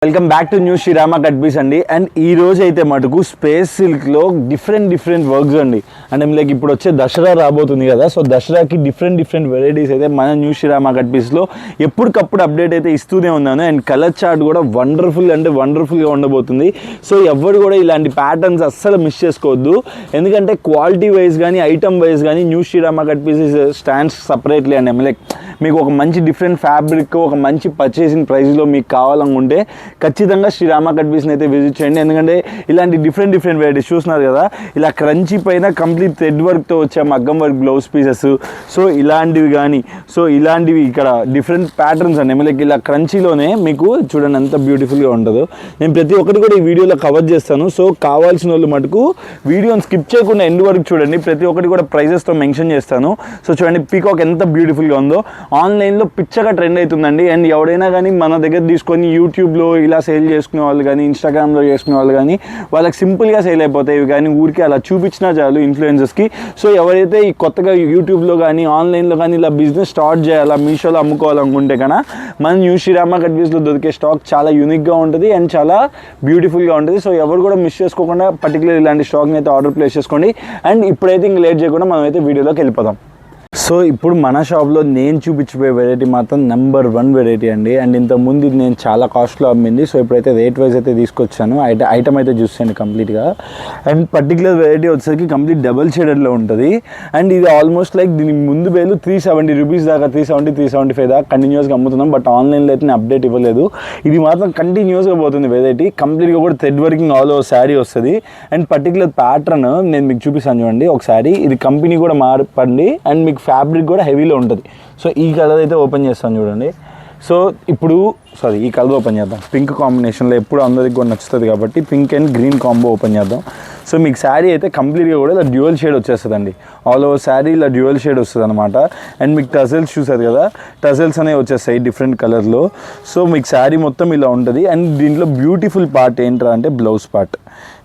Welcome back to new Srirama cut piece అండి. And ఈ రోజు అయితే మటుకు స్పేస్ సిల్క్లో డిఫరెంట్ వర్క్స్ అండి. అంటే లైక్ ఇప్పుడు వచ్చే దసరా రాబోతుంది కదా, సో దసరాకి డిఫరెంట్ వెరైటీస్ అయితే మన న్యూ శ్రీరామ కట్ పీస్లో ఎప్పటికప్పుడు అప్డేట్ అయితే ఇస్తూనే ఉన్నాను. అండ్ కలర్ చార్ట్ కూడా వండర్ఫుల్గా ఉండబోతుంది. సో ఎవరు కూడా ఇలాంటి ప్యాటర్న్స్ అస్సలు మిస్ చేసుకోవద్దు, ఎందుకంటే క్వాలిటీ వైజ్ కానీ ఐటమ్ వైజ్ కానీ new Srirama cut pieces stands separately అండి. లైక్ మీకు ఒక మంచి డిఫరెంట్ ఫ్యాబ్రిక్, ఒక మంచి పర్చేసింగ్ ప్రైస్లో మీకు కావాలనుకుంటే ఖచ్చితంగా శ్రీరామ కట్ పీస్ని అయితే విజిట్ చేయండి. ఎందుకంటే ఇలాంటి డిఫరెంట్ వెరైటీస్ చూస్తున్నారు కదా, ఇలా క్రంచీ పైన కంప్లీట్ థ్రెడ్ వర్క్తో వచ్చే మగ్గం వర్క్ బ్లౌజ్ పీసెస్, సో ఇలాంటివి కానీ, సో ఇలాంటివి ఇక్కడ డిఫరెంట్ ప్యాటర్న్స్ అండి. లైక్ ఇలా క్రంచీలోనే మీకు చూడండి ఎంత బ్యూటిఫుల్గా ఉంటుందో. నేను ప్రతి ఒక్కటి కూడా ఈ వీడియోలో కవర్ చేస్తాను. సో కావాల్సిన వాళ్ళు మటుకు వీడియోని స్కిప్ చేయకుండా ఎండ్ వరకు చూడండి. ప్రతి ఒక్కటి కూడా ప్రైజెస్తో మెన్షన్ చేస్తాను. సో చూడండి పీకాక్ ఎంత బ్యూటిఫుల్గా ఉందో. ఆన్లైన్లో పిచ్చగా ట్రెండ్ అవుతుందండి. అండ్ ఎవడైనా కానీ మన దగ్గర తీసుకొని యూట్యూబ్లో ఇలా సేల్ చేసుకునే వాళ్ళు కానీ, ఇన్స్టాగ్రామ్లో చేసుకునే వాళ్ళు కానీ, వాళ్ళకి సింపుల్గా సేల్ అయిపోతాయి. కానీ ఊరికి అలా చూపించినా చాలు ఇన్ఫ్లుయెన్సర్స్కి. సో ఎవరైతే ఈ కొత్తగా యూట్యూబ్లో కానీ ఆన్లైన్లో కానీ ఇలా బిజినెస్ స్టార్ట్ చేయాలా, మీషోలో అమ్ముకోవాలనుకుంటే కన్నా మన న్యూ శ్రీరామ కట్ పీస్లో దొరికే స్టాక్ చాలా యూనిక్గా ఉంటుంది అండ్ చాలా బ్యూటిఫుల్గా ఉంటుంది. సో ఎవరు కూడా మిస్ చేసుకోకుండా పర్టికులర్ ఇలాంటి స్టాక్ని అయితే ఆర్డర్ ప్లేస్ చేసుకోండి. అండ్ ఇప్పుడైతే ఇంక లేట్ చేయకుండా మనం అయితే వీడియోలోకి వెళ్ళిపోదాం. సో ఇప్పుడు మన షాప్లో నేను చూపించిపోయే వెరైటీ మాత్రం నెంబర్ 1 వెరైటీ అండి. అండ్ ఇంతకుముందు ఇది నేను చాలా కాస్ట్లో అమ్మింది. సో ఇప్పుడైతే రేట్ వైజ్ అయితే తీసుకొచ్చాను. ఐటమ్ అయితే చూసాను కంప్లీట్గా. అండ్ పర్టికులర్ వెరైటీ వచ్చేసరికి కంప్లీట్ డబల్ షేడెడ్లో ఉంటుంది. అండ్ ఇది ఆల్మోస్ట్ లైక్ దీని ముందు వేలు 370 రూపీస్ దాకా, 375 దాకా కంటిన్యూస్గా అమ్ముతున్నాం. బట్ ఆన్లైన్లో అయితే నేను అప్డేట్ ఇవ్వలేదు. ఇది మాత్రం కంటిన్యూస్గా పోతుంది వెరైటీ. కంప్లీట్గా కూడా thread working all over sari వస్తుంది. అండ్ పర్టికులర్ ప్యాటర్న్ నేను మీకు చూపిస్తాను చూడండి ఒకసారి. ఇది కంపెనీ కూడా మారిపండి అండ్ మీకు ఫ్యాబ్రిక్ కూడా హెవీలో ఉంటుంది. సో ఈ కలర్ అయితే ఓపెన్ చేస్తాను చూడండి. సో ఇప్పుడు ఈ కలర్ ఓపెన్ చేద్దాం. పింక్ కాంబినేషన్లో ఎప్పుడు అందరికి కూడా నచ్చుతుంది కాబట్టి pink and green combo open చేద్దాం. సో మీకు శారీ అయితే కంప్లీట్గా కూడా ఇలా డ్యూయల్ షేడ్ వచ్చేస్తుందండి. ఆల్ ఓవర్ శారీ ఇలా డ్యూయల్ షేడ్ వస్తుంది అనమాట. అండ్ మీకు టజల్స్ చూసారు కదా, టజల్స్ అనేవి వచ్చేస్తాయి డిఫరెంట్ కలర్లో. సో మీకు శారీ మొత్తం ఇలా ఉంటుంది. అండ్ దీంట్లో బ్యూటిఫుల్ పార్ట్ ఏంట్రా అంటే బ్లౌజ్ పార్ట్.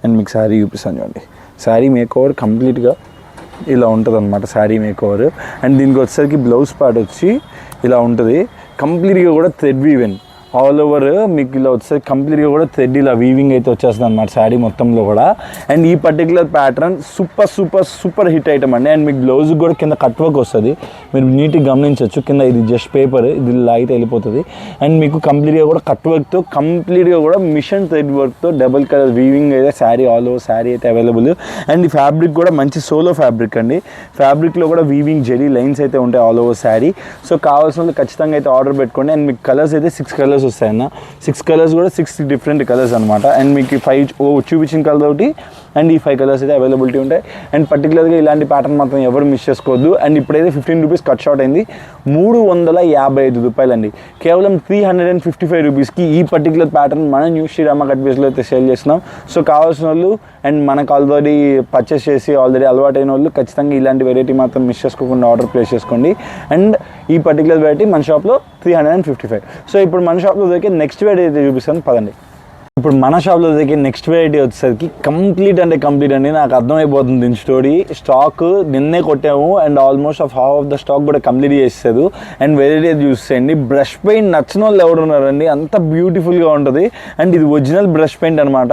అండ్ మీకు శారీ చూపిస్తాను చూడండి. శారీ మేకోవర్ కంప్లీట్గా ఇలా ఉంటుంది అనమాట శారీ మేకోవర్. అండ్ దీనికి వచ్చేసరికి బ్లౌజ్ పార్ట్ వచ్చి ఇలా ఉంటుంది. కంప్లీట్గా కూడా థ్రెడ్ వీవెన్ ఆల్ ఓవర్ మీకు ఇలా వచ్చేసరికి కంప్లీట్గా కూడా థ్రెడ్ ఇలా వీవింగ్ అయితే వచ్చేస్తుంది అనమాట శారీ మొత్తంలో కూడా. అండ్ ఈ particular pattern super hit item అండి. అండ్ మీకు బ్లౌజ్ కూడా కింద కట్ వర్క్ వస్తుంది, మీరు నీట్గా గమనించవచ్చు. కింద ఇది జస్ట్ పేపర్, ఇది లాగితే వెళ్ళిపోతుంది. అండ్ మీకు కంప్లీట్గా కూడా కట్ వర్క్తో, కంప్లీట్గా కూడా మిషన్ థ్రెడ్ వర్క్తో డబుల్ కలర్ వీవింగ్ అయితే శారీ ఆల్ ఓవర్ శారీ అయితే అవైలబుల్. అండ్ ఈ ఫ్యాబ్రిక్ కూడా మంచి సోలో ఫ్యాబ్రిక్ అండి. ఫ్యాబ్రిక్లో కూడా వీవింగ్ జెరీ లైన్స్ అయితే ఉంటాయి ఆల్ ఓవర్ శారీ. సో కావాల్సిన ఖచ్చితంగా అయితే ఆర్డర్ పెట్టుకోండి. అండ్ మీకు కలర్స్ అయితే 6 కలర్స్ వస్తాయన్న. 6 కలర్స్ కూడా 6 డిఫరెంట్ కలర్స్ అనమాట. అండ్ మీకు 5 చూపించిన కలర్ ఒకటి అండ్ ఈ 5 కలర్స్ అయితే అవైలబిలిటీ ఉంటాయి. అండ్ పర్టికులర్గా ఇలాంటి ప్యాటర్న్ మాత్రం ఎవరు మిస్ చేసుకోవద్దు. అండ్ ఇప్పుడైతే 15 రూపీస్ కట్ షార్ట్ అయింది. 355 రూపాయలండి. కేవలం 355 రూపీస్కి ఈ పర్టికులర్ ప్యాటర్న్ మన న్యూ శ్రీరామ కట్ పీస్లో అయితే సేల్ చేస్తున్నాం. సో కావాల్సిన వాళ్ళు అండ్ మనకు ఆల్రెడీ పర్చేస్ చేసి ఆల్రెడీ అలవాటైన వాళ్ళు ఖచ్చితంగా ఇలాంటి వెరైటీ మాత్రం మిస్ చేసుకోకుండా ఆర్డర్ ప్లేస్ చేసుకోండి. అండ్ ఈ పర్టికులర్ వెరైటీ మన షాప్లో 355. సో ఇప్పుడు మన షాప్లో దొరికే నెక్స్ట్ వెరైటీ అయితే చూపిస్తాను పదండి. ఇప్పుడు మన షాప్లో దగ్గర నెక్స్ట్ వెరైటీ వచ్చేసరికి కంప్లీట్ అండి. నాకు అర్థమైపోతుంది దీని స్టోరీ. స్టాక్ నిన్నే కొట్టాము and almost half of the stock కూడా కంప్లీట్ చేసేది. అండ్ వెరైటీ చూసేయండి. బ్రష్ పెయింట్ నచ్చిన వాళ్ళు ఎవరు ఉన్నారండి, అంత బ్యూటిఫుల్గా ఉంటుంది. అండ్ ఇది ఒరిజినల్ బ్రష్ పెయింట్ అనమాట.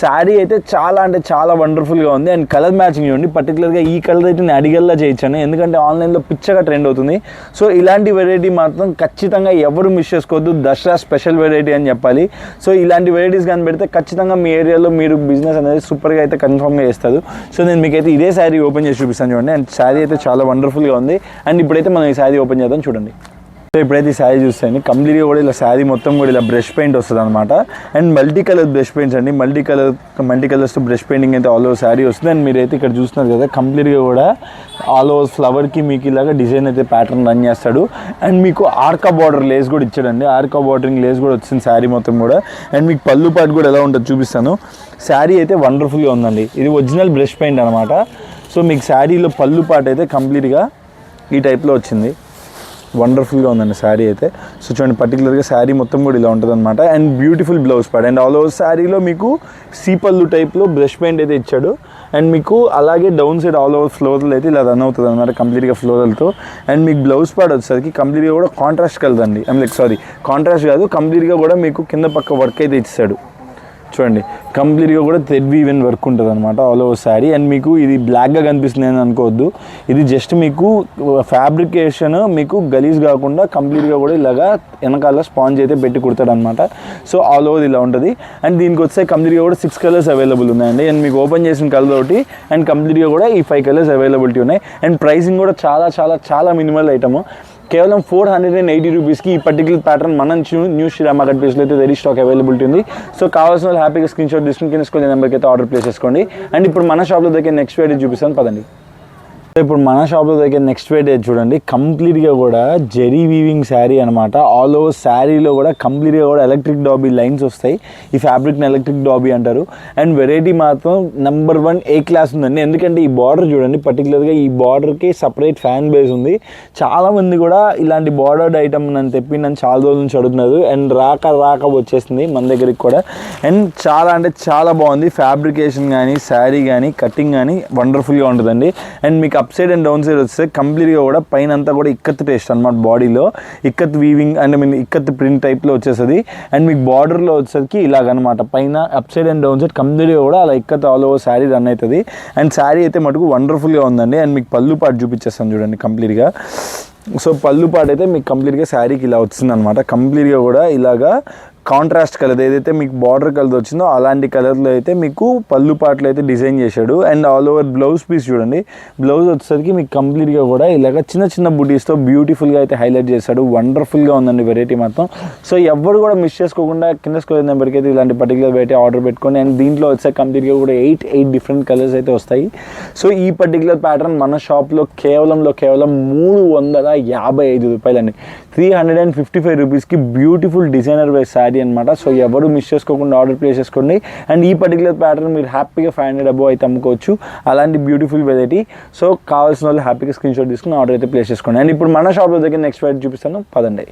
శారీ అయితే చాలా వండర్ఫుల్గా ఉంది. అండ్ కలర్ మ్యాచింగ్ చూడండి. పర్టికులర్గా ఈ కలర్ అయితే నేను అడిగల్లా చేయించాను, ఎందుకంటే ఆన్లైన్లో పిచ్చగా ట్రెండ్ అవుతుంది. సో ఇలాంటి వెరైటీ మాత్రం ఖచ్చితంగా ఎవరు మిస్ చేసుకోవద్దు. దసరా స్పెషల్ వెరైటీ అని చెప్పాలి. సో ఇలాంటి వెరైటీస్ కానీ పెడితే ఖచ్చితంగా మీ ఏరియాలో మీరు బిజినెస్ అనేది సూపర్గా అయితే కన్ఫర్మ్గా చేస్తారు. సో నేను మీకైతే ఇదే శారీ ఓపెన్ చేసి చూపిస్తాను చూడండి. అండ్ శారీ అయితే చాలా వండర్ఫుల్గా ఉంది. అండ్ ఇప్పుడైతే మనం ఈ శారీ ఓపెన్ చేద్దాం చూడండి. సో ఇప్పుడైతే ఈ శారీ చూస్తాయండి. కంప్లీట్గా కూడా ఇలా శారీ మొత్తం కూడా ఇలా బ్రష్ పెయింట్ వస్తుంది అనమాట. And multi colour brush paints అండి. మల్టీ కలర్స్తో బ్రష్ పెయింటింగ్ అయితే ఆల్ ఓవర్ శారీ వస్తుంది. అండ్ మీరైతే ఇక్కడ చూస్తున్నారు కదా, కంప్లీట్గా కూడా ఆల్ ఓవర్ ఫ్లవర్కి మీకు ఇలాగా డిజైన్ అయితే ప్యాటర్న్ రన్ చేస్తాడు. అండ్ మీకు ఆర్కా బార్డర్ లేస్ కూడా ఇచ్చాడండి. ఆర్కా బార్డరింగ్ లేస్ కూడా వచ్చింది శారీ మొత్తం కూడా. అండ్ మీకు పళ్ళు పాటు కూడా ఎలా ఉంటుందో చూపిస్తాను. శారీ అయితే వండర్ఫుల్గా ఉందండి. ఇది ఒరిజినల్ బ్రష్ పెయింట్ అనమాట. సో మీకు శారీలో పళ్ళు పాటు అయితే కంప్లీట్గా ఈ టైప్లో వచ్చింది. వండర్ఫుల్గా ఉందండి శారీ అయితే. సో చూడండి పర్టికులర్గా శారీ మొత్తం కూడా ఇలా ఉంటుంది అనమాట. And beautiful blouse part and all over శారీలో మీకు సీపల్లు టైప్లో బ్రష్ పెయింట్ అయితే ఇచ్చాడు. అండ్ మీకు అలాగే down side all over floral అయితే ఇలా రన్ అవుతుంది అనమాట కంప్లీట్గా ఫ్లోరల్తో. అండ్ మీకు బ్లౌజ్ పార్ట్ వచ్చేసరికి కంప్లీట్గా కూడా కాంట్రాస్ట్ కలదండి. కాంట్రాస్ట్ కాదు, కంప్లీట్గా కూడా మీకు కింద పక్క వర్క్ అయితే ఇచ్చాడు. చూడండి కంప్లీట్గా కూడా థ్రెడ్ వీవెన్ వర్క్ ఉంటుంది అనమాట ఆల్ ఓవర్ శారీ. అండ్ మీకు ఇది బ్లాక్గా కనిపిస్తుంది అని అనుకోవద్దు, ఇది జస్ట్ మీకు ఫ్యాబ్రికేషన్ మీకు గలీజ్ కాకుండా కంప్లీట్గా కూడా ఇలాగా వెనకాల స్పాంజ్ అయితే పెట్టి కుడతాడు అనమాట. సో ఆల్ ఓవర్ ఇలా ఉంటుంది. అండ్ దీనికి వస్తే కంప్లీట్గా కూడా 6 కలర్స్ అవైలబుల్ ఉన్నాయండి. అండ్ మీకు ఓపెన్ చేసిన కలర్ ఒకటి అండ్ కంప్లీట్గా కూడా ఈ 5 కలర్స్ అవైలబిలిటీ ఉన్నాయి. అండ్ ప్రైసింగ్ కూడా చాలా చాలా చాలా మినిమల్ ఐటమ్, కేవలం 480 రూపీస్కి ఈ పర్టికులర్ ప్యాటర్న్ మన న్యూ శ్రీ మార్కెట్ ప్లేస్లో అయితే రెడీ స్టాక్ అవైలబిలిటీ ఉంది. సో కావాల్సిన వాళ్ళు హ్యాపీగా స్క్రీన్ షాట్ తీసుకుని నెంబర్కి అయితే ఆర్డర్ ప్లేస్ చేసుకోండి. అండ్ ఇప్పుడు మన షాప్లో దగ్గర నెక్స్ట్ వెరైటీ చూపిస్తాను పదండి. ఇప్పుడు మన షాప్లో దగ్గర నెక్స్ట్ వెరైటీ చూడండి, కంప్లీట్గా కూడా జెరీ వీవింగ్ శారీ అనమాట. ఆల్ ఓవర్ శారీలో కూడా కంప్లీట్గా కూడా ఎలక్ట్రిక్ డాబీ లైన్స్ వస్తాయి. ఈ ఫ్యాబ్రిక్ని ఎలక్ట్రిక్ డాబీ అంటారు. అండ్ వెరైటీ మాత్రం నెంబర్ 1 ఏ క్లాస్ ఉందండి. ఎందుకంటే ఈ బార్డర్ చూడండి, పర్టికులర్గా ఈ బార్డర్కి సపరేట్ ఫ్యాన్ బేస్ ఉంది. చాలామంది కూడా ఇలాంటి బార్డర్డ్ ఐటమ్ నన్ను తెప్పి నన్ను చాలా రోజుల నుంచి అడుగుతున్నారు. అండ్ రాక వచ్చేసింది మన దగ్గరికి కూడా. అండ్ చాలా అంటే చాలా బాగుంది ఫ్యాబ్రికేషన్ కానీ శారీ కానీ కటింగ్ కానీ వండర్ఫుల్గా ఉంటుందండి. అండ్ మీకు up side and down side వస్తే కంప్లీట్గా కూడా పైన అంతా కూడా ఇక్కత్ టేస్ట్ అనమాట. బాడీలో ikat weaving and ikat print టైప్లో వచ్చేస్తుంది. అండ్ మీకు బార్డర్లో వచ్చేసరికి ఇలాగనమాట, పైన up side and down side కంప్లీట్గా కూడా అలా ikat all over sari run అవుతుంది. అండ్ శారీ అయితే మటుకు వండర్ఫుల్గా ఉందండి. అండ్ మీకు పళ్ళు పాటు చూపించేస్తాను చూడండి కంప్లీట్గా. సో పళ్ళు పాటు అయితే మీకు కంప్లీట్గా శారీకి ఇలా వచ్చింది అనమాట. కంప్లీట్గా కూడా ఇలాగా కాంట్రాస్ట్ కలర్ ఏదైతే మీకు బార్డర్ కలర్ వచ్చిందో అలాంటి కలర్లో అయితే మీకు పళ్ళు పాటలు అయితే డిజైన్ చేశాడు. And all over blouse piece చూడండి, బ్లౌజ్ వచ్చేసరికి మీకు కంప్లీట్గా కూడా ఇలాగ చిన్న బుటీస్తో బ్యూటిఫుల్గా అయితే హైలైట్ చేశాడు. వండర్ఫుల్గా ఉందండి వెరైటీ మాత్రం. సో ఎవరు కూడా మిస్ చేసుకోకుండా కింద స్క్రోల్ నెంబర్కి అయితే ఇలాంటి పర్టికులర్ వెరైటీ ఆర్డర్ పెట్టుకోండి. అండ్ దీంట్లో వచ్చే కంప్లీట్గా కూడా 8 డిఫరెంట్ కలర్స్ అయితే వస్తాయి. సో ఈ పర్టికులర్ ప్యాటర్న్ మన షాప్లో కేవలం 355 రూపాయలండి. 355 రూపీస్కి బ్యూటిఫుల్ డిజైనర్ వేర్ శారీ అనమాట. సో ఎవరు మిస్ చేసుకోకుండా ఆర్డర్ ప్లేస్ చేసుకోండి. అండ్ ఈ పర్టికులర్ ప్యాటర్న్ మీరు హ్యాపీగా 500 అబోవ్ అయితే అమ్ముకోవచ్చు. అలాంటి బ్యూటిఫుల్ వెరైటీ. సో కావాల్సిన వాళ్ళు హ్యాపీగా స్క్రీన్ షాట్ తీసుకుని ఆర్డర్ అయితే ప్లేస్ చేసుకోండి. అండ్ ఇప్పుడు మన షాప్లో దగ్గర నెక్స్ట్ వెరైటీ చూపిస్తాను పదండి.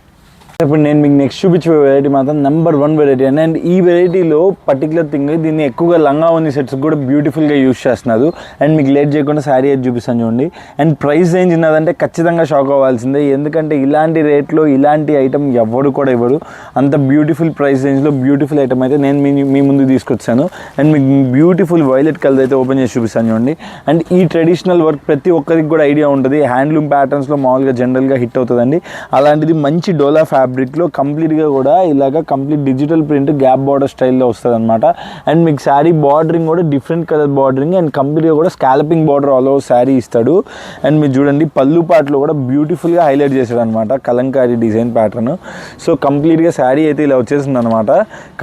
ఇప్పుడు నేను మీకు నెక్స్ట్ చూపించే వెరైటీ మాత్రం నెంబర్ 1 వెరైటీ అండి. అండ్ ఈ వెరైటీలో పర్టికులర్ థింగ్ దీన్ని ఎక్కువగా లంగా ఓని సెట్స్ కూడా బ్యూటిఫుల్గా యూస్ చేస్తున్నారు. అండ్ మీకు లేట్ చేయకుండా శారీ అయితే చూపిస్తాను చూడండి. అండ్ ప్రైస్ రేంజ్ ఉన్నదంటే ఖచ్చితంగా షాక్ అవ్వాల్సిందే. ఎందుకంటే ఇలాంటి రేట్లో ఇలాంటి ఐటమ్ ఎవరు కూడా ఇవ్వరు. అంత బ్యూటిఫుల్ ప్రైస్ రేంజ్లో బ్యూటిఫుల్ ఐటమ్ అయితే నేను మీ ముందు తీసుకొచ్చాను. అండ్ మీకు బ్యూటిఫుల్ వైలెట్ కలర్ అయితే ఓపెన్ చేసి చూపిస్తాను చూడండి. అండ్ ఈ ట్రెడిషనల్ వర్క్ ప్రతి ఒక్కరికి కూడా ఐడియా ఉంటుంది. హ్యాండ్లూమ్ ప్యాటర్న్స్లో మామూలుగా జనరల్గా హిట్ అవుతుందండి. అలాంటిది మంచి డోలా ఫ్యాబ్రిక్లో కంప్లీట్గా కూడా ఇలాగ complete digital print gap border స్టైల్లో వస్తుంది అనమాట. అండ్ మీకు శారీ బార్డరింగ్ కూడా డిఫరెంట్ కలర్ బార్డరింగ్ అండ్ కంప్లీట్గా కూడా scalloping border all over sari ఇస్తాడు. అండ్ మీరు చూడండి పళ్ళు పాటలో కూడా బ్యూటిఫుల్గా హైలైట్ చేశాడు అనమాట కలంకారీ డిజైన్ ప్యాటర్న్. సో కంప్లీట్గా శారీ అయితే ఇలా వచ్చేసింది అనమాట.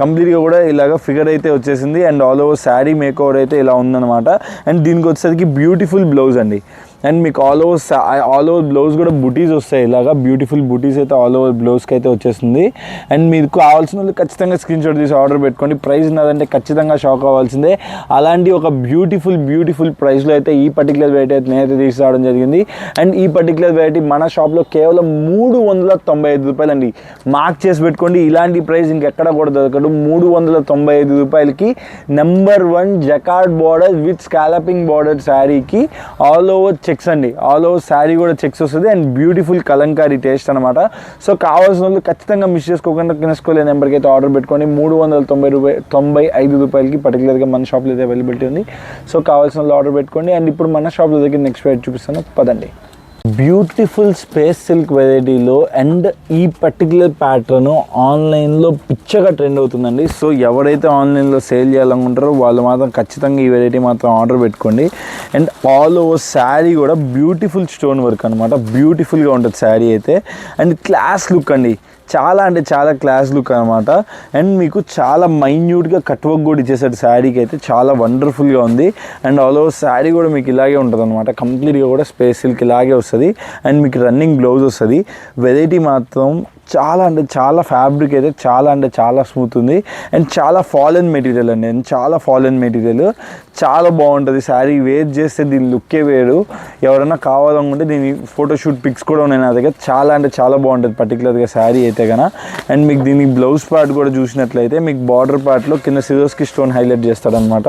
కంప్లీట్గా కూడా ఇలాగ ఫిగర్ అయితే వచ్చేసింది. And all over sari make over అయితే ఇలా ఉందన్నమాట. అండ్ దీనికి వచ్చేసరికి బ్యూటిఫుల్ బ్లౌజ్ అండి. అండ్ మీకు ఆల్ ఓవర్ బ్లౌజ్ కూడా బుటీస్ వస్తాయి. ఇలాగా బ్యూటిఫుల్ బుటీస్ అయితే ఆల్ ఓవర్ బ్లౌజ్కి అయితే వచ్చేస్తుంది. అండ్ మీకు కావాల్సిన వాళ్ళు ఖచ్చితంగా స్క్రీన్ షాట్ తీసి ఆర్డర్ పెట్టుకోండి. ప్రైస్ ఉన్నదంటే ఖచ్చితంగా షాక్ అవ్వాల్సిందే. అలాంటి ఒక బ్యూటిఫుల్ ప్రైస్లో అయితే ఈ పర్టికులర్ వెరైటీ అయితే నేనైతే తీసుకురావడం జరిగింది. అండ్ ఈ పర్టికులర్ వెరైటీ మన షాప్లో కేవలం 395 రూపాయలండి. మార్క్ చేసి పెట్టుకోండి. ఇలాంటి ప్రైస్ ఇంకెక్కడ కూడా దొరకదు. 395 రూపాయలకి number 1 jacquard border with scalloping border శారీకి ఆల్ ఓవర్ చెక్స్ అండి. ఆల్ ఓవర్ శారీ కూడా చెక్స్ వస్తుంది. అండ్ బ్యూటిఫుల్ కలంకారీ టేస్ట్ అనమాట. సో కావాల్సిన వాళ్ళు ఖచ్చితంగా మిస్ చేసుకోకుండా కినెస్కోలే నెంబర్కి అయితే ఆర్డర్ పెట్టుకోండి. 395 రూపాయలకి పర్టికులర్గా మన షాప్లో అయితే అవైలబిలిటీ ఉంది. సో కావాల్సిన వాళ్ళు ఆర్డర్ పెట్టుకోండి. అండ్ ఇప్పుడు మన షాప్లో దగ్గర నెక్స్ట్ వెరైటీ చూపిస్తాను పదండి. బ్యూటిఫుల్ స్పేస్ సిల్క్ వెరైటీలో అండ్ ఈ పర్టికులర్ ప్యాటర్న్ ఆన్లైన్లో పిచ్చగా ట్రెండ్ అవుతుందండి. సో ఎవరైతే ఆన్లైన్లో సేల్ చేయాలనుకుంటారో వాళ్ళు మాత్రం ఖచ్చితంగా ఈ వెరైటీ మాత్రం ఆర్డర్ పెట్టుకోండి. అండ్ ఆల్ ఓవర్ శారీ కూడా బ్యూటిఫుల్ స్టోన్ వర్క్ అనమాట. బ్యూటిఫుల్గా ఉంటుంది శారీ అయితే. అండ్ క్లాస్ లుక్ అండి, చాలా అంటే చాలా క్లాస్ లుక్ అనమాట. అండ్ మీకు చాలా మైన్యూట్గా కట్ వర్క్ కూడా ఇచ్చేసాడు శారీకి అయితే. చాలా వండర్ఫుల్గా ఉంది. అండ్ ఆల్ ఓవర్ శారీ కూడా మీకు ఇలాగే ఉంటుంది అనమాట. కంప్లీట్గా కూడా స్పేస్ సిల్క్ ఇలాగే వస్తుంది. అండ్ మీకు రన్నింగ్ బ్లౌజ్ వస్తుంది. వెరైటీ మాత్రం చాలా అంటే చాలా ఫ్యాబ్రిక్ అయితే చాలా అంటే చాలా స్మూత్ ఉంది అండ్ చాలా ఫాలెన్ మెటీరియల్ అండి, చాలా ఫాలెన్ మెటీరియల్, చాలా బాగుంటుంది శారీ. వేర్ చేస్తే దీని లుక్కే వేరు. ఎవరైనా కావాలనుకుంటే దీని ఫోటోషూట్ పిక్స్ కూడా ఉన్నాయి నా దగ్గర. చాలా అంటే చాలా బాగుంటుంది పర్టికులర్గా శారీ అయితే కనుక. అండ్ మీకు దీని బ్లౌజ్ పార్ట్ కూడా చూసినట్లయితే మీకు బార్డర్ పార్ట్లో కింద సిజర్స్కి స్టోన్ హైలైట్ చేస్తాడనమాట.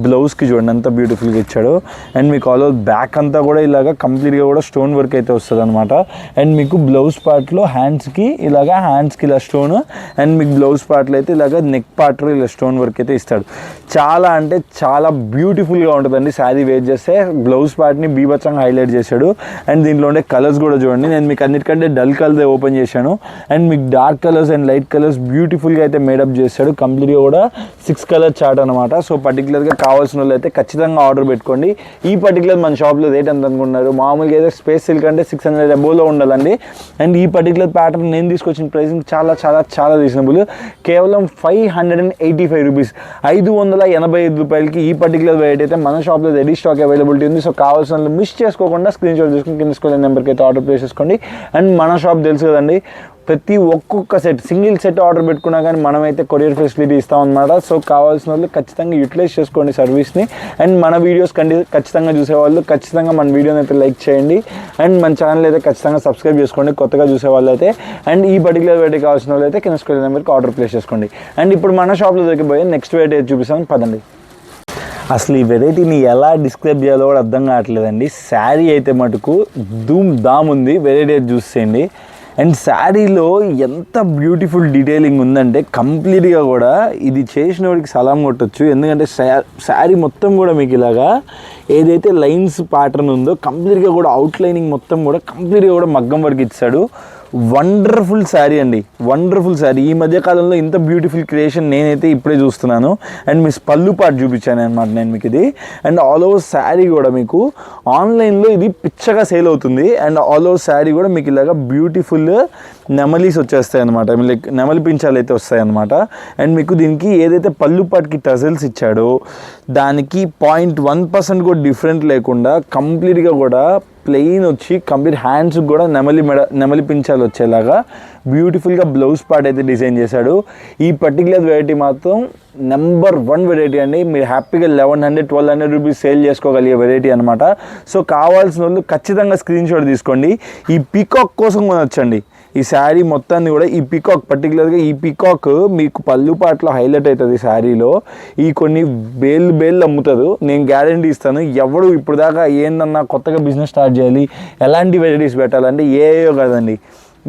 బ్లౌజ్కి చూడండి అంత బ్యూటిఫుల్గా ఇచ్చాడు. అండ్ మీకు ఆల్ ఓవర్ బ్యాక్ అంతా కూడా ఇలాగా కంప్లీట్గా కూడా స్టోన్ వర్క్ అయితే వస్తుంది అనమాట. అండ్ మీకు బ్లౌజ్ పార్ట్లో హ్యాండ్స్కి ఇలాగా ఇలా స్టోన్, అండ్ మీకు బ్లౌజ్ పార్ట్లో అయితే ఇలాగ నెక్ పార్ట్లో ఇలా స్టోన్ వర్క్ అయితే ఇస్తాడు. చాలా అంటే చాలా బ్యూటిఫుల్గా ఉంటుందండి శారీ వేర్ చేస్తే. బ్లౌజ్ పార్ట్ని బీభత్సంగా హైలైట్ చేశాడు. అండ్ దీంట్లో ఉండే కలర్స్ కూడా చూడండి, నేను మీకు అన్నిటికంటే డల్ కలర్ ఓపెన్ చేశాను. అండ్ మీకు dark colours and light colours బ్యూటిఫుల్గా అయితే మేడప్ చేశాడు. కంప్లీట్గా కూడా 6 కలర్ చార్ట్ అనమాట. సో పర్టికులర్గా కావాల్సిన వాళ్ళు అయితే ఖచ్చితంగా ఆర్డర్ పెట్టుకోండి. ఈ పర్టికులర్ మన షాప్లో రేట్ ఎంత అనుకుంటున్నారు? మామూలుగా అయితే స్పేస్ సిల్క్ అంటే 600 అబోవ్లో ఉండాలండి. అండ్ ఈ పర్టికులర్ ప్యాటర్న్ నేను తీసుకొచ్చిన ప్రైసింగ్ చాలా చాలా చాలా రీజనబుల్. కేవలం 585 రూపీస్, 585 రూపాయలకి ఈ పర్టికులర్ వెరైటీ అయితే మన షాప్లో రెడీ స్టాక్ అవైలబిలిటీ ఉంది. సో కావాల్సిన వాళ్ళు మిస్ చేసుకోకుండా స్క్రీన్ షాట్ తీసుకుని కింద నెంబర్కి అయితే ఆర్డర్ ప్లేస్ చేసుకోండి. అండ్ మన షాప్ తెలుసు కదండి, ప్రతి ఒక్కొక్క సింగిల్ సెట్ ఆర్డర్ పెట్టుకున్నా కానీ మనమైతే కొరియర్ ఫెసిలిటీ ఇస్తామన్నమాట. సో కావాల్సిన వాళ్ళు ఖచ్చితంగా యూటిలైజ్ చేసుకోండి సర్వీస్ని. అండ్ మన వీడియోస్ ఖచ్చితంగా చూసేవాళ్ళు ఖచ్చితంగా మన వీడియోని అయితే లైక్ చేయండి. అండ్ మన ఛానల్ అయితే ఖచ్చితంగా సబ్స్క్రైబ్ చేసుకోండి కొత్తగా చూసేవాళ్ళు అయితే. అండ్ ఈ పర్టికులర్ వెరైటీ కావాల్సిన వాళ్ళు అయితే కింద స్క్రీన్ నెంబర్కి ఆర్డర్ ప్లేస్ చేసుకోండి. అండ్ ఇప్పుడు మన షాప్లో దొరికిపోయి నెక్స్ట్ వెరైటీ చూపిస్తాను పదండి. అసలు ఈ వెరైటీని ఎలా డిస్క్రైబ్ చేయాలో కూడా అర్థం కావట్లేదండి. శారీ అయితే మటుకు ధూమ్ ధామ్ ఉంది, వెరైటీ చూసేయండి. అండ్ శారీలో ఎంత బ్యూటిఫుల్ డీటెయిలింగ్ ఉందంటే కంప్లీట్గా కూడా ఇది చేసిన వాడికి సలాం కొట్టచ్చు. ఎందుకంటే శారీ మొత్తం కూడా మీకు ఇలాగా ఏదైతే లైన్స్ ప్యాటర్న్ ఉందో కంప్లీట్గా కూడా అవుట్లైనింగ్ మొత్తం కూడా కంప్లీట్గా కూడా మగ్గం వరకు ఇచ్చాడు. వండర్ఫుల్ శారీ అండి, వండర్ఫుల్ శారీ. ఈ మధ్యకాలంలో ఇంత బ్యూటిఫుల్ క్రియేషన్ నేనైతే ఇప్పుడే చూస్తున్నాను. అండ్ మీ పళ్ళు పార్ట్ చూపించాను అనమాట నేను మీకు ఇది. అండ్ ఆల్ ఓవర్ శారీ కూడా మీకు ఆన్లైన్లో ఇది పిచ్చగా సేల్ అవుతుంది. అండ్ ఆల్ ఓవర్ శారీ కూడా మీకు ఇలాగా బ్యూటిఫుల్ నెమలీస్ వచ్చేస్తాయి అనమాట, లైక్ నెమలి పించాలు అయితే వస్తాయి అనమాట. అండ్ మీకు దీనికి ఏదైతే పళ్ళు పాటికి టజల్స్ ఇచ్చాడో దానికి 0.1% కూడా డిఫరెంట్ లేకుండా కంప్లీట్గా కూడా ప్లెయిన్ వచ్చి కంప్లీట్ హ్యాండ్స్కి కూడా నెమలి పించాలు వచ్చేలాగా బ్యూటిఫుల్గా బ్లౌజ్ పార్ట్ అయితే డిజైన్ చేశాడు. ఈ పర్టికులర్ వెరైటీ మాత్రం నెంబర్ 1 వెరైటీ అండి. మీరు హ్యాపీగా 1100-1200 రూపీస్ సేల్ చేసుకోగలిగే వెరైటీ అనమాట. సో కావాల్సిన వాళ్ళు ఖచ్చితంగా స్క్రీన్ షాట్ తీసుకోండి. ఈ పీకాక్ కోసం కొనొచ్చండి ఈ శారీ మొత్తాన్ని కూడా. ఈ పీకాక్ పర్టికులర్గా ఈ పీకాక్ మీకు పళ్ళు పాటలో హైలైట్ అవుతుంది శారీలో. ఈ కొన్ని బేళ్ళు అమ్ముతారు, నేను గ్యారంటీ ఇస్తాను. ఎవడు ఇప్పుడు దాకా ఏందన్నా కొత్తగా బిజినెస్ స్టార్ట్ చేయాలి, ఎలాంటి వెరైటీస్ పెట్టాలంటే ఏయో కదండి,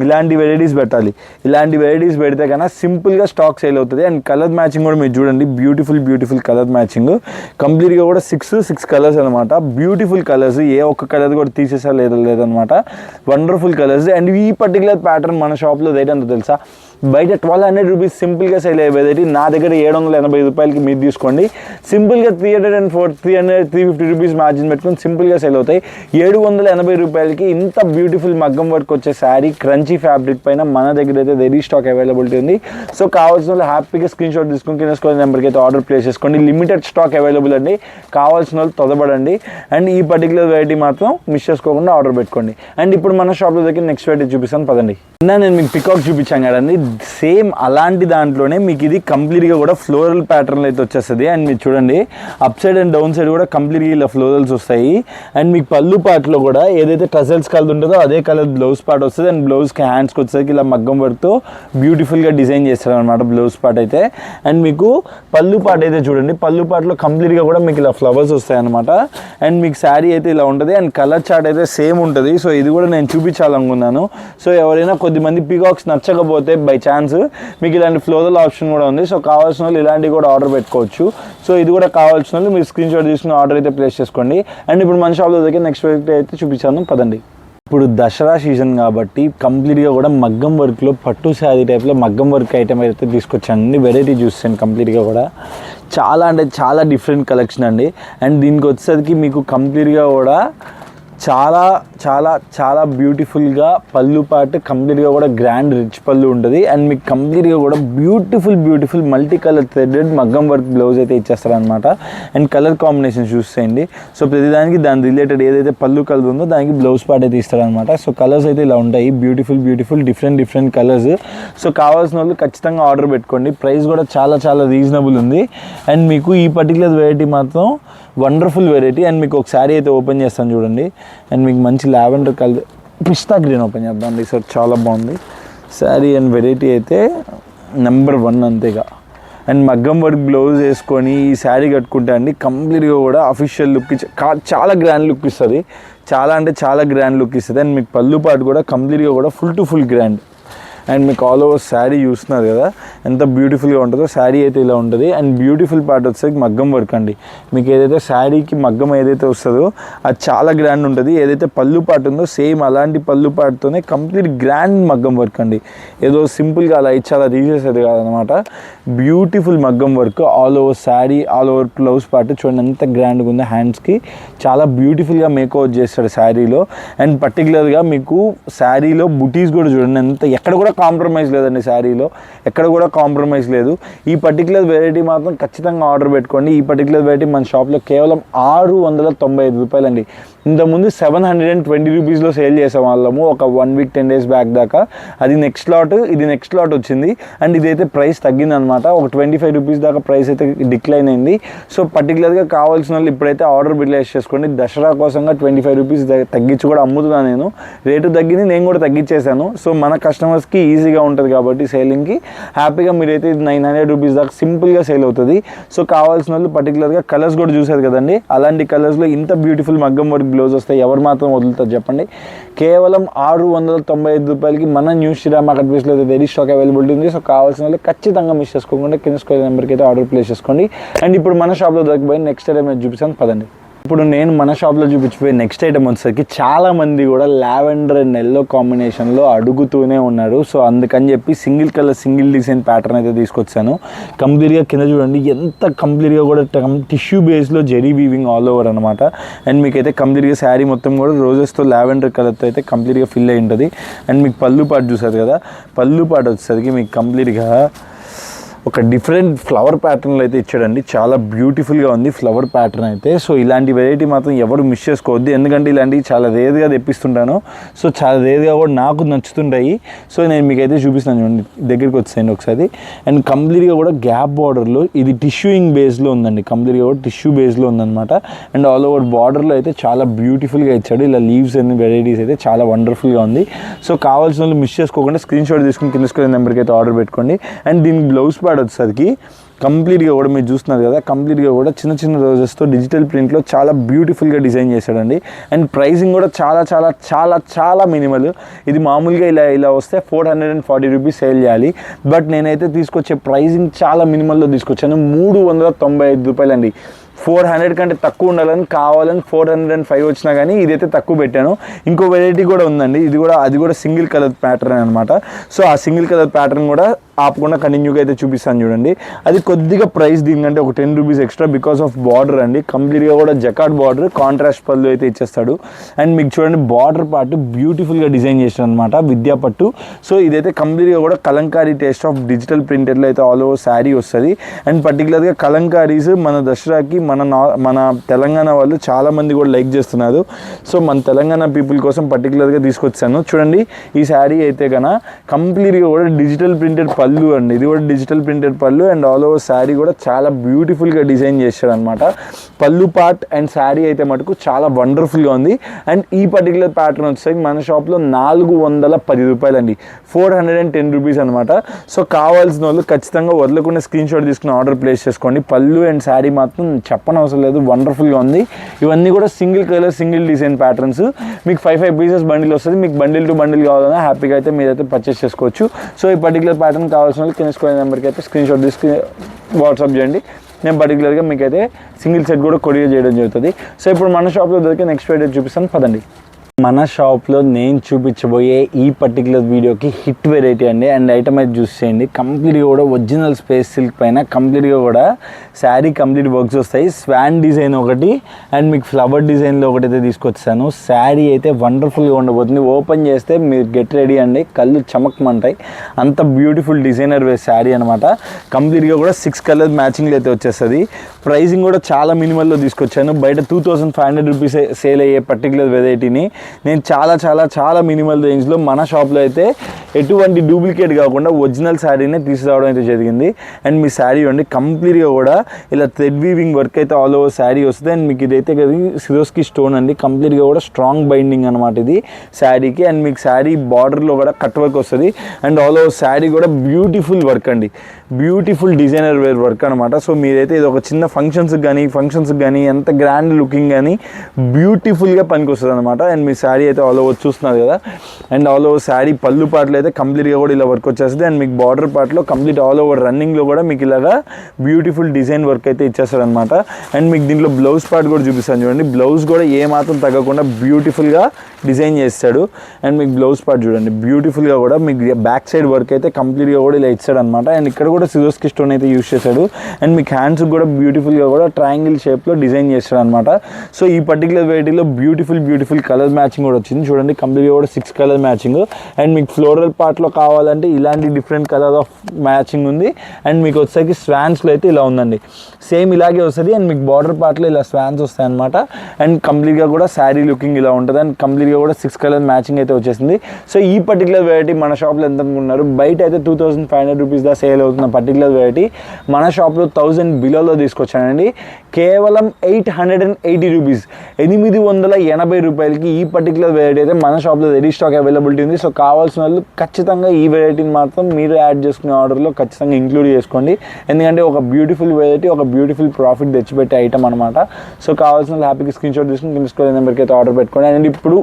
ఇలాంటి వెరైటీస్ పెట్టాలి. ఇలాంటి వెరైటీస్ పెడితే కన్నా సింపుల్గా స్టాక్ సేల్ అవుతుంది. అండ్ కలర్ మ్యాచింగ్ కూడా మీరు చూడండి, బ్యూటిఫుల్ కలర్ మ్యాచింగ్. కంప్లీట్గా కూడా 6 కలర్స్ అనమాట. బ్యూటిఫుల్ కలర్స్, ఏ ఒక్క కలర్ కూడా తీసేసా లేదనమాట. Wonderful colours. అండ్ ఈ పర్టికులర్ ప్యాటర్న్ మన షాప్లో రేట్ ఎంత తెలుసా? బయట 1200 రూపీస్ సింపుల్గా సేల్ అయ్యే వెరైటీ నా దగ్గర 780 రూపాయలకి మీరు తీసుకోండి. సింపుల్గా 350 రూపీస్ మార్జిన్ పెట్టుకొని సింపుల్గా సేల్ అవుతాయి. 780 రూపాయలకి ఇంత బ్యూటిఫుల్ మగ్గం వర్క్ వచ్చే శారీ క్రంచీ ఫ్యాబ్రిక్ పైన మన దగ్గర అయితే రెడీ స్టాక్ అవైలబిలిటీ ఉంది. సో కావాల్సిన వాళ్ళు హ్యాపీగా స్క్రీన్ షాట్ తీసుకొని కింద నెంబర్కి అయితే ఆర్డర్ ప్లేస్ చేసుకోండి. లిమిటెడ్ స్టాక్ అవైలబుల్ అండి, కావాల్సిన వాళ్ళు తొందరపడండి. అండ్ ఈ పర్టికులర్ వెరైటీ మాత్రం మిస్ చేసుకోకుండా ఆర్డర్ పెట్టుకోండి. అండ్ ఇప్పుడు మన షాప్లో దగ్గర నెక్స్ట్ వెరైటీ చూపిస్తాను పదండి. నేను మీకు పికాక్ చూపించాను కదండి, సేమ్ అలాంటి దాంట్లోనే మీకు ఇది కంప్లీట్గా కూడా ఫ్లోరల్ ప్యాటర్న్లో అయితే వచ్చేస్తుంది. అండ్ మీరు చూడండి up side and down side కూడా కంప్లీట్గా ఇలా ఫ్లోరల్స్ వస్తాయి. అండ్ మీకు పళ్ళు పార్ట్లో కూడా ఏదైతే టజల్స్ కలర్ ఉంటుందో అదే కలర్ బ్లౌజ్ పార్ట్ వస్తుంది. అండ్ బ్లౌజ్కి హ్యాండ్స్కి వచ్చేసరికి ఇలా మగ్గం వర్క్తో బ్యూటిఫుల్గా డిజైన్ చేస్తారు అనమాట బ్లౌజ్ పార్ట్ అయితే. అండ్ మీకు పళ్ళు పార్ట్ అయితే చూడండి, పళ్ళు పార్ట్లో కంప్లీట్గా కూడా మీకు ఇలా ఫ్లవర్స్ వస్తాయి అనమాట. అండ్ మీకు శారీ అయితే ఇలా ఉంటుంది. అండ్ కలర్ చార్ట్ అయితే సేమ్ ఉంటుంది. సో ఇది కూడా నేను చూపించాలనుకున్నాను. సో ఎవరైనా కొద్దిమంది పీకాక్స్ నచ్చకపోతే బై ఛాన్స్ మీకు ఇలాంటి ఫ్లోరల్ ఆప్షన్ కూడా ఉంది. సో కావాల్సిన వాళ్ళు ఇలాంటివి కూడా ఆర్డర్ పెట్టుకోవచ్చు. సో ఇది కూడా కావాల్సిన వాళ్ళు మీరు స్క్రీన్ షాట్ తీసుకుని ఆర్డర్ అయితే ప్లేస్ చేసుకోండి. అండ్ ఇప్పుడు మన షాప్లో దగ్గర నెక్స్ట్ వెరైటీ అయితే చూపించాను పదండి. ఇప్పుడు దసరా సీజన్ కాబట్టి కంప్లీట్గా కూడా మగ్గం వర్క్లో పట్టు శారీ టైప్లో మగ్గం వర్క్ ఐటమ్ అయితే తీసుకొచ్చాను. వెరైటీ చూస్తాను కంప్లీట్గా కూడా చాలా అంటే చాలా డిఫరెంట్ కలెక్షన్ అండి. అండ్ దీనికి వచ్చేసరికి మీకు కంప్లీట్గా కూడా చాలా చాలా చాలా బ్యూటిఫుల్గా పళ్ళు పాటు కంప్లీట్గా కూడా గ్రాండ్ రిచ్ పళ్ళు ఉంటుంది. అండ్ మీకు కంప్లీట్గా కూడా బ్యూటిఫుల్ మల్టీ కలర్ థ్రెడెడ్ మగ్గం వర్క్ బ్లౌజ్ అయితే ఇచ్చేస్తారనమాట. అండ్ కలర్ కాంబినేషన్ చూసేయండి. సో ప్రతిదానికి దాని రిలేటెడ్ ఏదైతే పళ్ళు కలర్ ఉందో దానికి బ్లౌజ్ పార్ట్ అయితే ఇస్తారనమాట. సో కలర్స్ అయితే ఇలా ఉంటాయి, బ్యూటిఫుల్ డిఫరెంట్ కలర్స్. సో కావాల్సిన వాళ్ళు ఖచ్చితంగా ఆర్డర్ పెట్టుకోండి. ప్రైస్ కూడా చాలా చాలా రీజనబుల్ ఉంది. అండ్ మీకు ఈ పర్టికులర్ వెరైటీ మాత్రం వండర్ఫుల్ వెరైటీ. అండ్ మీకు ఒక శారీ అయితే ఓపెన్ చేస్తాను చూడండి. అండ్ మీకు మంచి లావెండర్ కలర్ పిస్తా గ్రీన్ ఓపెన్ చేద్దాం అండి. సార్ చాలా బాగుంది శారీ అండ్ వెరైటీ అయితే నెంబర్ 1 అంతేగా. అండ్ మగ్గం వర్క్ బ్లౌజ్ వేసుకొని ఈ శారీ కట్టుకుంటే అండి కంప్లీట్గా కూడా అఫీషియల్ లుక్ చాలా గ్రాండ్ లుక్ ఇస్తుంది. చాలా అంటే చాలా గ్రాండ్ లుక్ ఇస్తుంది. అండ్ మీకు పళ్ళు పాటు కూడా కంప్లీట్గా కూడా ఫుల్ గ్రాండ్. అండ్ మీకు ఆల్ ఓవర్ శారీ చూస్తున్నారు కదా ఎంత బ్యూటిఫుల్గా ఉంటుందో. శారీ అయితే ఇలా ఉంటుంది. అండ్ బ్యూటిఫుల్ పార్ట్ వచ్చేసరికి మగ్గం వర్క్ అండి. మీకు ఏదైతే శారీకి మగ్గం ఏదైతే వస్తుందో అది చాలా గ్రాండ్ ఉంటుంది. ఏదైతే పళ్ళు పాటు ఉందో సేమ్ అలాంటి పళ్ళు పాటుతోనే కంప్లీట్ గ్రాండ్ మగ్గం వర్క్ అండి. ఏదో సింపుల్గా అలా ఇచ్చి అలా తీసేసేది కాదనమాట. బ్యూటిఫుల్ మగ్గం work all over sari, all over blouse part చూడండి ఎంత గ్రాండ్గా ఉందో. హ్యాండ్స్కి చాలా బ్యూటిఫుల్గా మేకౌట్ చేస్తాడు శారీలో. అండ్ పర్టికులర్గా మీకు శారీలో బుటీస్ కూడా చూడండి ఎంత, ఎక్కడ కూడా కాంప్రమైజ్ లేదండి. శారీలో ఎక్కడ కూడా కాంప్రమైజ్ లేదు. ఈ పర్టికులర్ వెరైటీ మాత్రం ఖచ్చితంగా ఆర్డర్ పెట్టుకోండి. ఈ పర్టికులర్ వెరైటీ మన షాప్లో కేవలం 695 రూపాయలండి. ఇంతకుముందు 720 రూపీస్లో సేల్ చేసే వాళ్ళము ఒక 1 వీక్ 10 డేస్ బ్యాక్ దాకా. అది నెక్స్ట్ లాట్, ఇది నెక్స్ట్ లాట్ వచ్చింది. అండ్ ఇదైతే ప్రైస్ తగ్గిందనమాట. ఒక 25 రూపీస్ దాకా ప్రైస్ అయితే డిక్లైన్ అయింది. సో పర్టికులర్గా కావాల్సిన వాళ్ళు ఇప్పుడైతే ఆర్డర్ ప్లేస్ చేసుకోండి. దసరా కోసంగా 25 రూపీస్ తగ్గించి కూడా అమ్ముతున్నాను నేను. రేటు తగ్గింది, నేను కూడా తగ్గించేశాను. సో మన కస్టమర్స్కి ఈజీగా ఉంటుంది కాబట్టి సేలింగ్కి హ్యాపీగా మీరైతే 900 రూపీస్ దాకా సింపుల్గా సేల్ అవుతుంది. సో కావాల్సిన వాళ్ళు పర్టికులర్గా కలర్స్ కూడా చూసారు కదండి. అలాంటి కలర్స్లో ఇంత బ్యూటిఫుల్ మగ్గం వర్క్ బ్లౌజ్ వస్తాయి ఎవరు మాత్రం వదులుతారు చెప్పండి. కేవలం 695 రూపాయలకి మన న్యూ శ్రీరామ్ మార్కెట్ ప్లేస్లో అయితే వెరీ స్టాక్ అవైలబిలిటీ ఉంది. సో కావాల్సిన వాళ్ళు ఖచ్చితంగా మిస్ చేసుకోకుండా కింద స్క్వేర్ నెంబర్కి అయితే ఆర్డర్ ప్లేస్ చేసుకోండి. అండ్ ఇప్పుడు మన షాప్లో దొరికిపోయి నెక్స్ట్ ఐటమ్ నేను చూపిస్తాను పదండి. ఇప్పుడు నేను మన షాప్లో చూపించిపోయి నెక్స్ట్ ఐటమ్ వచ్చేసరికి చాలామంది కూడా లావెండర్ అండ్ ఎల్లో కాంబినేషన్లో అడుగుతూనే ఉన్నారు. సో అందుకని చెప్పి single colour single design pattern అయితే తీసుకొచ్చాను. కంప్లీట్గా కింద చూడండి ఎంత కంప్లీట్గా కూడా టిష్యూ బేస్లో జెరీ వీవింగ్ ఆల్ ఓవర్ అనమాట. అండ్ మీకైతే కంప్లీట్గా శారీ మొత్తం కూడా రోజెస్తో లావెండర్ కలర్తో అయితే కంప్లీట్గా ఫిల్ అయి ఉంటుంది. అండ్ మీకు పళ్ళు పాటు చూసారు కదా, పళ్ళు పాటు వచ్చేసరికి మీకు కంప్లీట్గా ఒక డిఫరెంట్ ఫ్లవర్ ప్యాటర్న్లో అయితే ఇచ్చాడండి. చాలా బ్యూటిఫుల్గా ఉంది ఫ్లవర్ ప్యాటర్న్ అయితే. సో ఇలాంటి వెరైటీ మాత్రం ఎవరు మిస్ చేసుకోవద్దు, ఎందుకంటే ఇలాంటివి చాలా రేర్గా తెప్పిస్తుంటాను. సో చాలా రేర్గా కూడా నాకు నచ్చుతుంటాయి. సో నేను మీకైతే చూపిస్తాను చూడండి, దగ్గరికి వచ్చేయండి ఒకసారి. అండ్ కంప్లీట్గా కూడా గ్యాప్ బార్డర్లో ఇది టిష్యూయింగ్ బేస్లో ఉందండి. కంప్లీట్గా కూడా టిష్యూ బేస్లో ఉందన్నమాట. అండ్ ఆల్ ఓవర్ బార్డర్లో అయితే చాలా బ్యూటిఫుల్గా ఇచ్చాడు. ఇలా లీవ్స్ అన్ని వెరైటీస్ అయితే చాలా వండర్ఫుల్గా ఉంది. సో కావాల్సిన వాళ్ళు మిస్ చేసుకోకుండా స్క్రీన్ షాట్ తీసుకుని కింద స్క్రీన్ నెంబర్కి అయితే ఆర్డర్ పెట్టుకోండి. అండ్ దీనికి బ్లౌజ్ పార్ట్ వచ్చేసరికి కంప్లీట్గా కూడా మీరు చూస్తున్నారు కదా, కంప్లీట్గా కూడా చిన్న చిన్న రోజెస్తో డిజిటల్ ప్రింట్లో చాలా బ్యూటిఫుల్గా డిజైన్ చేశాడండి. అండ్ ప్రైసింగ్ కూడా చాలా చాలా చాలా చాలా మినిమల్. ఇది మామూలుగా ఇలా వస్తే 440 రూపీస్ సేల్ చేయాలి. బట్ నేనైతే తీసుకొచ్చే ప్రైసింగ్ చాలా మినిమల్లో తీసుకొచ్చాను. 395 రూపాయలండి. 400 కంటే తక్కువ ఉండాలని కావాలని 405 వచ్చినా కానీ ఇదైతే తక్కువ పెట్టాను. ఇంకో వెరైటీ కూడా ఉందండి, అది కూడా సింగిల్ కలర్ ప్యాటర్న్ అనమాట. సో ఆ సింగిల్ కలర్ ప్యాటర్న్ కూడా ఆపకుండా కంటిన్యూగా అయితే చూపిస్తాను చూడండి. అది కొద్దిగా ప్రైస్ దీనికంటే ఒక 10 rupees extra because of border అండి. కంప్లీట్గా కూడా జకాట్ బార్డర్, కాంట్రాస్ట్ పళ్ళు అయితే ఇచ్చేస్తాడు. అండ్ మీకు చూడండి బార్డర్ పార్ట్ బ్యూటిఫుల్గా డిజైన్ చేస్తాడు అనమాట, విద్యా పట్టు. సో ఇదైతే కంప్లీట్గా కూడా కలంకారీ టేస్ట్ ఆఫ్ డిజిటల్ ప్రింటెడ్లో అయితే ఆల్ ఓవర్ శారీ వస్తుంది. అండ్ పర్టికులర్గా కలంకారీస్ మన దసరాకి మన తెలంగాణ వాళ్ళు చాలామంది కూడా లైక్ చేస్తున్నారు. సో మన తెలంగాణ పీపుల్ కోసం పర్టికులర్గా తీసుకొచ్చాను చూడండి. ఈ శారీ అయితే కన్నా కంప్లీట్గా కూడా డిజిటల్ ప్రింటెడ్ పళ్ళు అండి. ఇది కూడా డిజిటల్ ప్రింటెడ్ పళ్ళు. అండ్ ఆల్ ఓవర్ శారీ కూడా చాలా బ్యూటిఫుల్గా డిజైన్ చేశాడు అనమాట. పళ్ళు పార్ట్ అండ్ శారీ అయితే మటుకు చాలా వండర్ఫుల్గా ఉంది. అండ్ ఈ పర్టికులర్ ప్యాటర్న్ వచ్చేసరికి మన షాప్లో 410 రూపాయలండి, 410 రూపీస్ అనమాట. సో కావాల్సిన వాళ్ళు ఖచ్చితంగా వదలకుండా స్క్రీన్ షాట్ తీసుకుని ఆర్డర్ ప్లేస్ చేసుకోండి. పళ్ళు అండ్ శారీ మాత్రం చెప్పనవసరం లేదు, వండర్ఫుల్గా ఉంది. ఇవన్నీ కూడా single colour single design patterns. మీకు 5 పీసెస్ బండిల్ వస్తుంది. మీకు బండిల్ టు బండిల్ కావాలన్నా హ్యాపీగా అయితే మీరైతే పర్చేస్ చేసుకోవచ్చు. సో ఈ పర్టికులర్ ప్యాటర్న్ కావాల్సిన వాళ్ళు కింద స్క్రీన్ నెంబర్కి అయితే స్క్రీన్ షాట్ తీసుకుని వాట్సాప్ చేయండి. నేను పర్టికులర్గా మీకైతే సింగిల్ సెట్ కూడా కొరియర్ చేయడం జరుగుతుంది. సో ఇప్పుడు మన షాప్లో దొరికే నెక్స్ట్ వీడియో చూపిస్తాను పదండి. మన షాప్లో నేను చూపించబోయే ఈ పర్టికులర్ వీడియోకి హిట్ వెరైటీ అండి. అండ్ ఐటమ్ అయితే చూస్ చేయండి. కంప్లీట్గా కూడా ఒరిజినల్ స్పేస్ సిల్క్ పైన కంప్లీట్గా కూడా శారీ కంప్లీట్ వర్క్స్ వస్తాయి. స్వాన్ డిజైన్ ఒకటి అండ్ మీకు ఫ్లవర్ డిజైన్లో ఒకటి అయితే తీసుకొచ్చాను. శారీ అయితే వండర్ఫుల్గా ఉండబోతుంది. ఓపెన్ చేస్తే మీరు గెట్ రెడీ అండి, కళ్ళు చమకమంటాయి. అంత బ్యూటిఫుల్ డిజైనర్ వేర్ శారీ అనమాట. కంప్లీట్గా కూడా 6 కలర్ మ్యాచింగ్లో అయితే వచ్చేస్తుంది. ప్రైజింగ్ కూడా చాలా మినిమల్లో తీసుకొచ్చాను. బయట 2500 రూపీస్ సేల్ అయ్యే పర్టికులర్ వెరైటీని నేను చాలా మినిమల్ రేంజ్లో మన షాప్లో అయితే ఎటువంటి డూప్లికేట్ కాకుండా ఒరిజినల్ శారీనే తీసుకురావడం అయితే జరిగింది. అండ్ మీ శారీ అండి కంప్లీట్గా కూడా ఇలా థ్రెడ్ వీవింగ్ వర్క్ అయితే ఆల్ ఓవర్ శారీ వస్తుంది. అండ్ మీకు ఇదైతే కదా సిరోస్కి స్టోన్ అండి, కంప్లీట్గా కూడా స్ట్రాంగ్ బైండింగ్ అనమాట ఇది శారీకి. అండ్ మీకు శారీ బార్డర్లో కూడా కట్ వర్క్ వస్తుంది. అండ్ ఆల్ ఓవర్ శారీ కూడా బ్యూటిఫుల్ వర్క్ అండి, బ్యూటిఫుల్ డిజైనర్ వేర్ వర్క్ అనమాట. సో మీరైతే ఇది ఒక చిన్న ఫంక్షన్స్కి కానీ ఎంత గ్రాండ్ లుకింగ్ కానీ బ్యూటిఫుల్గా పనికి వస్తుంది అనమాట. అండ్ మీ శారీ అయితే ఆల్ ఓవర్ చూస్తున్నారు కదా. అండ్ ఆల్ ఓవర్ శారీ పళ్ళు పాటలు అయితే కంప్లీట్గా కూడా ఇలా వర్క్ వచ్చేస్తుంది. అండ్ మీకు బార్డర్ పార్ట్లో కంప్లీట్ ఆల్ ఓవర్ రన్నింగ్లో కూడా మీకు ఇలాగా బ్యూటిఫుల్ డిజైన్ వర్క్ అయితే ఇచ్చేస్తారు అనమాట. అండ్ మీకు దీంట్లో బ్లౌజ్ పార్ట్ కూడా చూపిస్తాను చూడండి. బ్లౌజ్ కూడా ఏమాత్రం తగ్గకుండా బ్యూటిఫుల్గా డిజైన్ చేస్తాడు. అండ్ మీకు బ్లౌజ్ పార్ట్ చూడండి బ్యూటిఫుల్గా కూడా మీకు బ్యాక్ సైడ్ వర్క్ అయితే కంప్లీట్గా కూడా ఇలా ఇచ్చాడు అనమాట. అండ్ ఇక్కడ కూడా సిరోస్కి స్టోన్ అయితే యూస్ చేశాడు. అండ్ మీకు హ్యాండ్స్ కూడా బ్యూటిఫుల్గా కూడా ట్రయాంగిల్ షేప్లో డిజైన్ చేస్తాడు అనమాట. సో ఈ పర్టికులర్ వెరైటీలో బ్యూటిఫుల్ కలర్ మ్యాచింగ్ కూడా వచ్చింది చూడండి. కంప్లీట్గా కూడా 6 కలర్ మ్యాచింగ్. అండ్ మీకు ఫ్లోరల్ పార్ట్లో కావాలంటే ఇలాంటి డిఫరెంట్ కలర్ ఆఫ్ మ్యాచింగ్ ఉంది. అండ్ మీకు వచ్చేసరికి స్వాన్స్లో అయితే ఇలా ఉందండి, సేమ్ ఇలాగే వస్తుంది. అండ్ మీకు బార్డర్ పార్ట్లో ఇలా స్వాన్స్ వస్తాయి అనమాట. అండ్ కంప్లీట్గా కూడా శారీ లుకింగ్ ఇలా ఉంటుంది. అండ్ కంప్లీట్గా కూడా 6 కలర్ మ్యాచింగ్ అయితే వచ్చేసింది. సో ఈ పర్టికులర్ వెరైటీ మన షాప్లో ఎంత అనుకున్నారు? బయట అయితే 2500 రూపీస్ దా సేల్ అవుతున్న పర్టికులర్ వెరైటీ మన షాప్లో 1000 బిలోలో తీసుకొచ్చానండి. కేవలం 880 రూపీస్, 880 రూపాయలకి ఈ పర్టికులర్ వెరైటీ అయితే మన షాప్లో రెడీ స్టాక్ అవైలబిలిటీ ఉంది. సో కావాల్సిన వాళ్ళు ఖచ్చితంగా ఈ వెరైటీని మాత్రం మీరు యాడ్ చేసుకునే ఆర్డర్లో ఖచ్చితంగా ఇంక్లూడ్ చేసుకోండి. ఎందుకంటే ఒక బ్యూటిఫుల్ వెరైటీ, ఒక బ్యూటిఫుల్ ప్రాఫిట్ తెచ్చిపెట్టే ఐటమ్ అనమాట. సో కావాల్సిన వాళ్ళు హ్యాపీగా స్క్రీన్షాట్ తీసుకుని తీసుకోవాలి నెంబర్కి అయితే ఆర్డర్ పెట్టుకోండి. అండ్ ఇప్పుడు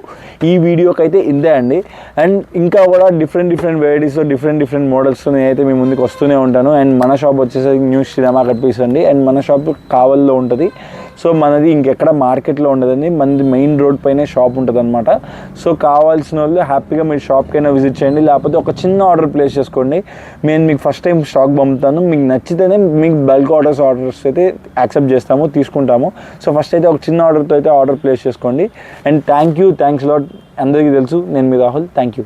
ఈ వీడియోకి అయితే ఇంతే అండి. అండ్ ఇంకా కూడా డిఫరెంట్ వెరైటీస్లో డిఫరెంట్ మోడల్స్తో నేనైతే మీ ముందుకు వస్తూనే ఉంటాను. అండ్ మన షాప్ వచ్చేసరికి న్యూ శ్రీరామ కట్ పీస్ అండి. అండ్ మన షాప్ కావల్లో ఉంటుంది. సో మనది ఇంకెక్కడ మార్కెట్లో ఉండదండి, మనది మెయిన్ రోడ్ పైనే షాప్ ఉంటుంది అనమాట. సో కావాల్సిన వాళ్ళు హ్యాపీగా మీరు షాప్కైనా విజిట్ చేయండి, లేకపోతే ఒక చిన్న ఆర్డర్ ప్లేస్ చేసుకోండి. నేను మీకు ఫస్ట్ టైం స్టాక్ పంపుతాను, మీకు నచ్చితేనే మీకు బల్క్ ఆర్డర్స్ అయితే యాక్సెప్ట్ చేస్తాము, తీసుకుంటాము. సో ఫస్ట్ అయితే ఒక చిన్న ఆర్డర్తో అయితే ఆర్డర్ ప్లేస్ చేసుకోండి. And thanks lot. అందరికీ తెలుసు నేను మీ రాహుల్. Thank you.